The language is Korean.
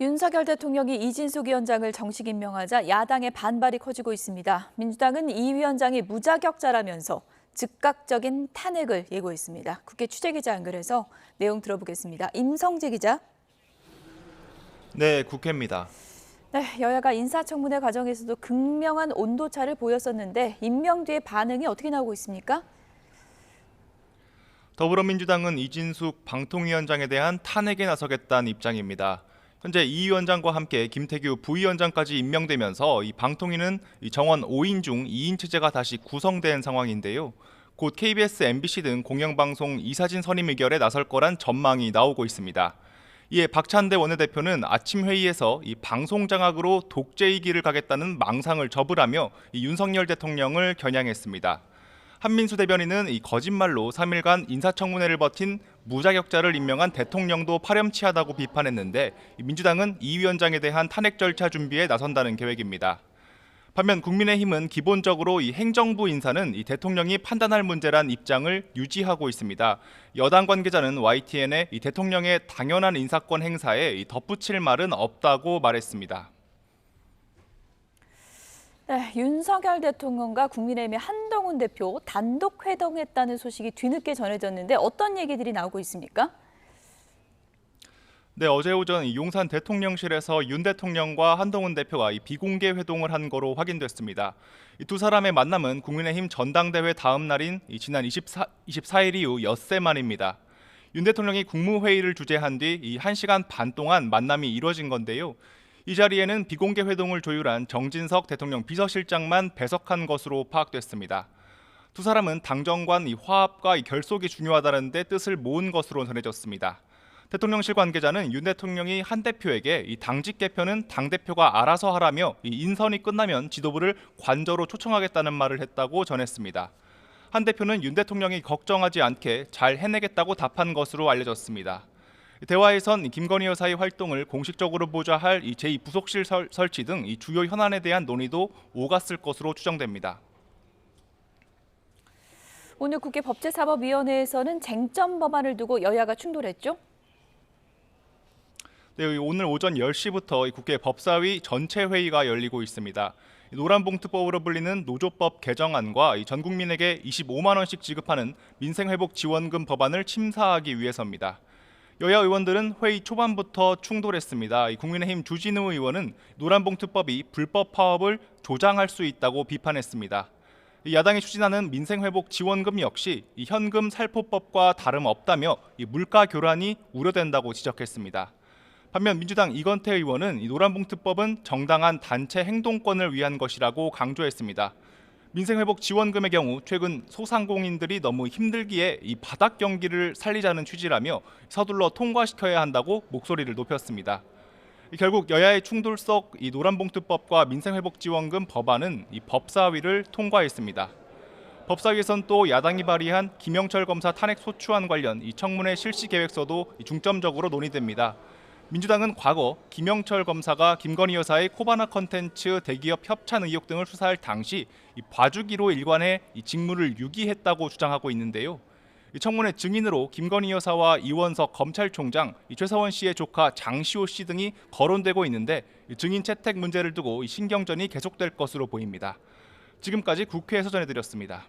윤석열 대통령이 이진숙 위원장을 정식 임명하자 야당의 반발이 커지고 있습니다. 민주당은 이 위원장이 무자격자라면서 즉각적인 탄핵을 예고했습니다. 국회 취재기자 연결해서 내용 들어보겠습니다. 임성재 기자. 네, 국회입니다. 네, 여야가 인사청문회 과정에서도 극명한 온도차를 보였었는데 임명 뒤의 반응이 어떻게 나오고 있습니까? 더불어민주당은 이진숙 방통위원장에 대한 탄핵에 나서겠다는 입장입니다. 현재 이 위원장과 함께 김태규 부위원장까지 임명되면서 이 방통위는 정원 5인 중 2인 체제가 다시 구성된 상황인데요. 곧 KBS, MBC 등 공영방송 이사진 선임 의결에 나설 거란 전망이 나오고 있습니다. 이에 박찬대 원내대표는 아침 회의에서 이 방송 장악으로 독재이기를 가겠다는 망상을 접으라며 이 윤석열 대통령을 겨냥했습니다. 한민수 대변인은 이 거짓말로 3일간 인사청문회를 버틴 무자격자를 임명한 대통령도 파렴치하다고 비판했는데 민주당은 이 위원장에 대한 탄핵 절차 준비에 나선다는 계획입니다. 반면 국민의힘은 기본적으로 이 행정부 인사는 이 대통령이 판단할 문제란 입장을 유지하고 있습니다. 여당 관계자는 YTN에 이 대통령의 당연한 인사권 행사에 덧붙일 말은 없다고 말했습니다. 네, 윤석열 대통령과 국민의힘의 한동훈 대표 단독 회동했다는 소식이 뒤늦게 전해졌는데 어떤 얘기들이 나오고 있습니까? 네, 어제 오전 용산 대통령실에서 윤 대통령과 한동훈 대표가 비공개 회동을 한 거로 확인됐습니다. 이 두 사람의 만남은 국민의힘 전당대회 다음 날인 지난 24일 이후 엿새 만입니다. 윤 대통령이 국무회의를 주재한 뒤 1시간 반 동안 만남이 이뤄진 건데요. 이 자리에는 비공개 회동을 조율한 정진석 대통령 비서실장만 배석한 것으로 파악됐습니다. 두 사람은 당정 간 화합과 결속이 중요하다는 데 뜻을 모은 것으로 전해졌습니다. 대통령실 관계자는 윤 대통령이 한 대표에게 당직 개편은 당대표가 알아서 하라며 인선이 끝나면 지도부를 관저로 초청하겠다는 말을 했다고 전했습니다. 한 대표는 윤 대통령이 걱정하지 않게 잘 해내겠다고 답한 것으로 알려졌습니다. 대화에선 김건희 여사의 활동을 공식적으로 보좌 할 제2부속실 설치 등 주요 현안에 대한 논의도 오갔을 것으로 추정됩니다. 오늘 국회 법제사법위원회에서는 쟁점 법안을 두고 여야가 충돌했죠? 네, 오늘 오전 10시부터 국회 법사위 전체 회의가 열리고 있습니다. 노란봉투법으로 불리는 노조법 개정안과 전 국민에게 25만 원씩 지급하는 민생회복지원금 법안을 심사하기 위해서입니다. 여야 의원들은 회의 초반부터 충돌했습니다. 국민의힘 주진우 의원은 노란봉투법이 불법 파업을 조장할 수 있다고 비판했습니다. 야당이 추진하는 민생회복지원금 역시 현금 살포법과 다름없다며 물가 교란이 우려된다고 지적했습니다. 반면 민주당 이건태 의원은 노란봉투법은 정당한 단체 행동권을 위한 것이라고 강조했습니다. 민생회복지원금의 경우 최근 소상공인들이 너무 힘들기에 바닥 경기를 살리자는 취지라며 서둘러 통과시켜야 한다고 목소리를 높였습니다. 결국 여야의 충돌 속 노란봉투법과 민생회복지원금 법안은 법사위를 통과했습니다. 법사위에선 또 야당이 발의한 김영철 검사 탄핵 소추안 관련 청문회 실시 계획서도 중점적으로 논의됩니다. 민주당은 과거 김영철 검사가 김건희 여사의 코바나 컨텐츠 대기업 협찬 의혹 등을 수사할 당시 봐주기로 일관해 직무를 유기했다고 주장하고 있는데요. 청문회 증인으로 김건희 여사와 이원석 검찰총장, 최서원 씨의 조카 장시호 씨 등이 거론되고 있는데 증인 채택 문제를 두고 신경전이 계속될 것으로 보입니다. 지금까지 국회에서 전해드렸습니다.